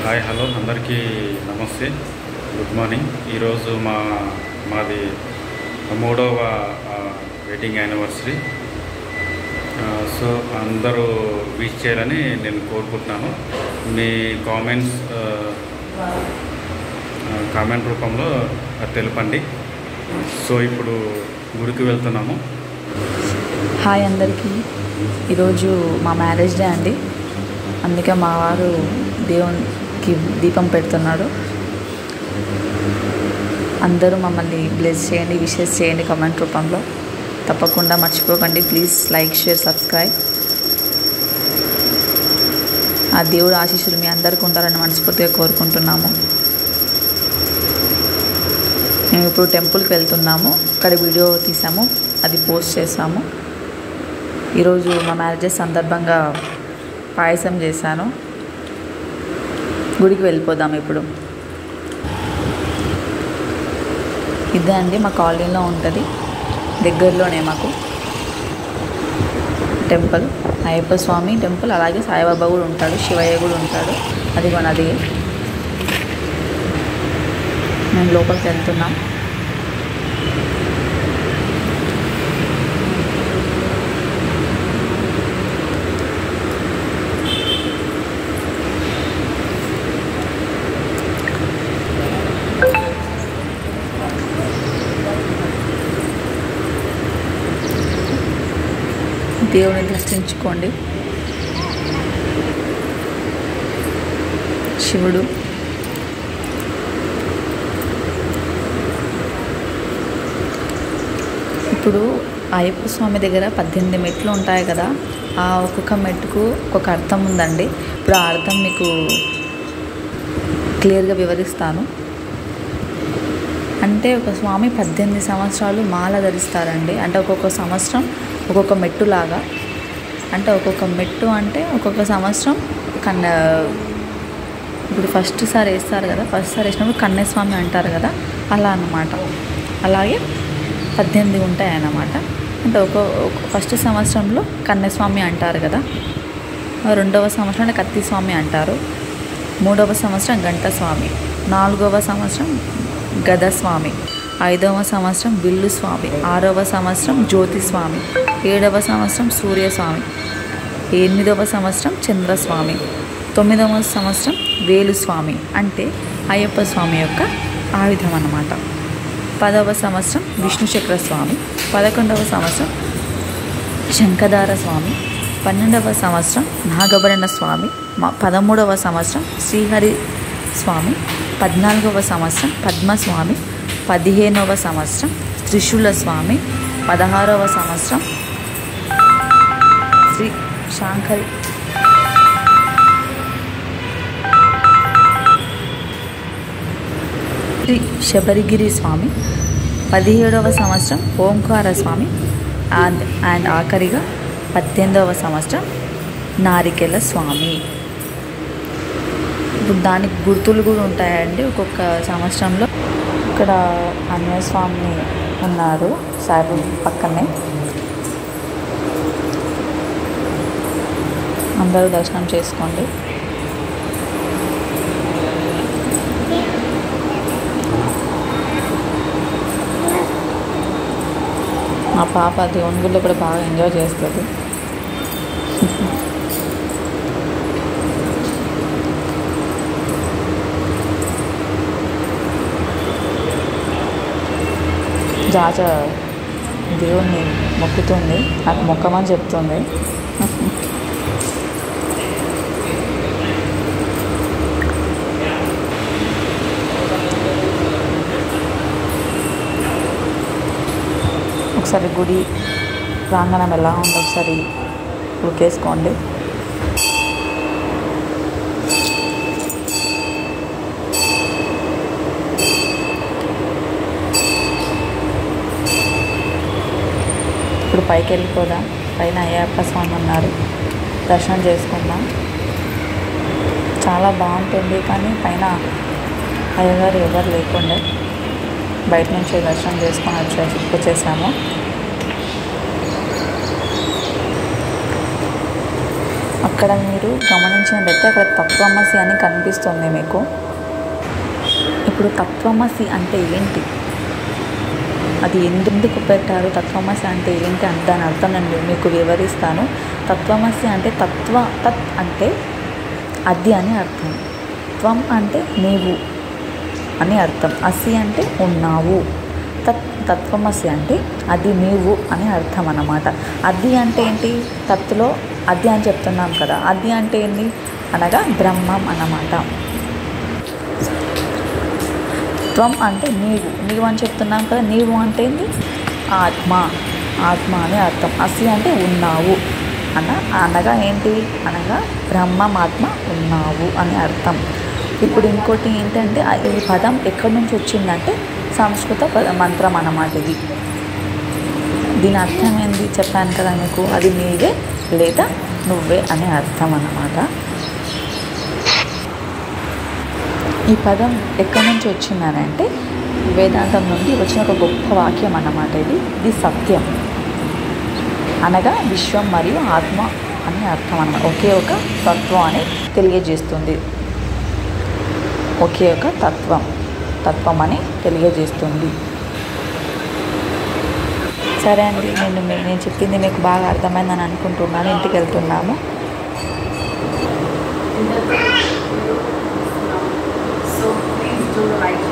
Hi hello అందరికీ నమస్తే, good morning. ఈరోజు మాది 3వ వెడ్డింగ్ యానివర్సరీ. సో అందరూ విష్ చేయాలని నేను కోరుకుంటున్నాను. మీ కామెంట్ రూపంలో తెలపండి. సో ఇప్పుడు గుడికి వెళ్తున్నాము. హాయ్ అందరికీ, ఈరోజు మా మ్యారేజ్ డే అండి. అందుకే మా వారు దేవునికి దీపం పెడుతున్నాడు. అందరూ మమ్మల్ని బ్లెస్ చేయండి, విషెస్ చేయండి కామెంట్ రూపంలో. తప్పకుండా మర్చిపోకండి. Please like, share, subscribe. ఆ దేవుడు ఆశీస్సులు మీ అందరికీ ఉంటారని మనస్ఫూర్తిగా కోరుకుంటున్నాము. మేము ఇప్పుడు టెంపుల్కి వెళ్తున్నాము. అక్కడ వీడియో తీసాము, అది పోస్ట్ చేసాము. ఈరోజు మా మ్యారేజ్ సందర్భంగా పాయసం చేశాను. గుడికి వెళ్ళిపోదాం ఇప్పుడు. ఇదే అండి మా కాలనీలో ఉంటుంది, దగ్గరలోనే మాకు టెంపుల్, అయ్యప్ప స్వామి టెంపుల్. అలాగే సాయిబాబా కూడా ఉంటాడు, శివయ్య కూడా ఉంటాడు. అది కొనది. మేము లోపలికి వెళ్తున్నాం. దేవుని దర్శించుకోండి. శివుడు ఇప్పుడు అయ్యప్ప స్వామి దగ్గర 18 మెట్లు ఉంటాయి కదా, ఆ ఒక్కొక్క మెట్టుకు ఒక్కొక్క అర్థం ఉందండి. ఇప్పుడు ఆ అర్థం మీకు క్లియర్గా వివరిస్తాను. అంటే ఒక స్వామి 18 సంవత్సరాలు మాల ధరిస్తారండి. అంటే ఒక్కొక్క సంవత్సరం ఒక్కొక్క మెట్టులాగా. అంటే ఒక్కొక్క మెట్టు అంటే ఒక్కొక్క సంవత్సరం ఇప్పుడు ఫస్ట్ సారి వేస్తారు కదా, ఫస్ట్ సారి వేసినప్పుడు కన్యస్వామి అంటారు కదా, అలా అన్నమాట. అలాగే 18 ఉంటాయి అన్నమాట. అంటే ఫస్ట్ సంవత్సరంలో కన్యస్వామి అంటారు కదా, 2వ సంవత్సరం కత్తి స్వామి అంటారు, 3వ సంవత్సరం గంట స్వామి, 4వ సంవత్సరం గదస్వామి, 5వ సంవత్సరం విల్లు స్వామి, 6వ సంవత్సరం జ్యోతి స్వామి, 7వ సంవత్సరం సూర్యస్వామి, 8వ సంవత్సరం చంద్రస్వామి, 9వ సంవత్సరం వేలుస్వామి అంటే అయ్యప్ప స్వామి యొక్క ఆయుధం అన్నమాట. 10వ సంవత్సరం విష్ణు చక్ర స్వామి, 11వ సంవత్సరం శంఖదార స్వామి, 12వ సంవత్సరం నాగభరణ స్వామి, 13వ సంవత్సరం శ్రీహరి స్వామి, 14వ సంవత్సరం పద్మస్వామి, 15వ సంవత్సరం త్రిశూల స్వామి, 16వ సంవత్సరం శ్రీ శాంకరి శ్రీ శబరిగిరి స్వామి, 17వ సంవత్సరం ఓంకార స్వామి అండ్ ఆఖరిగా 18వ సంవత్సరం నారికెల స్వామి. ఇప్పుడు దానికి గుర్తులు కూడా ఉంటాయండి ఒక్కొక్క సంవత్సరంలో. ఇక్కడ ఆంజనేయ స్వామి ఉన్నారు సాయి పక్కనే. అందరూ దర్శనం చేసుకోండి. మా పాప దేవుని గుడిలో కూడా బాగా ఎంజాయ్ చేస్తుంది. జాజ దేవుణ్ణి మొక్కుతుంది, నాకు మొక్కమని చెప్తుంది. ఒకసారి గుడి ప్రాంగణం ఎలా ఉందో ఒకసారి లుక్ వేసుకోండి. ఇప్పుడు పైకి వెళ్ళిపోదాం. పైన అయ్యప్ప స్వామి ఉన్నారు, దర్శనం చేసుకుందాం. చాలా బాగుంటుంది, కానీ పైన అయ్యగారు ఎవరు లేకుండే బయట నుంచి దర్శనం చేసుకొని వచ్చేసాము. ఇక్కడ మీరు గమనించినట్లయితే అక్కడ తత్వమసి అని కనిపిస్తుంది మీకు. ఇప్పుడు తత్వమసి అంటే ఏంటి, అది ఎందుకు పెట్టారు, తత్వమసి అంటే ఏంటి అని దాని అర్థం నేను మీకు వివరిస్తాను. తత్వమసి అంటే తత్ అంటే అది అని అర్థం, త్వం అంటే నీవు అని అర్థం, అసి అంటే ఉన్నావు, తత్వమసి అంటే అది నీవు అని అర్థం అన్నమాట. అది అంటే ఏంటి, తత్తులో అది అని చెప్తున్నాం కదా, అది అంటే ఏంటి అనగా బ్రహ్మం అన్నమాట. త్వం అంటే నీవు అని చెప్తున్నాం కదా, నీవు అంటే ఏంటి ఆత్మ అని అర్థం. అసి అంటే ఉన్నావు అనగా ఏంటి అనగా బ్రహ్మమాత్మ ఉన్నావు అని అర్థం. ఇప్పుడు ఇంకోటి ఏంటంటే ఈ పదం ఎక్కడి నుంచి వచ్చిందంటే సంస్కృత మంత్రం అన్నమాట. ఇది దీని అర్థం ఏంది చెప్పాను కదా మీకు, అది నీవే లేదా నువ్వే అనే అర్థం అన్నమాట. ఈ పదం ఎక్కడి నుంచి వచ్చిందని అంటే వేదాంతం నుండి వచ్చిన ఒక గొప్ప వాక్యం అన్నమాట. ఇది సత్యం అనగా విశ్వం మరియు ఆత్మ అని అర్థం అన్నమాట. ఒకే ఒక తత్వం అని తెలియజేస్తుంది, ఒకే ఒక తత్వం అని తెలియజేస్తుంది. సరే అండి, నేను చెప్పింది మీకు బాగా అర్థమైందని అనుకుంటున్నాను. ఇంటికి వెళ్తున్నాము. So please do like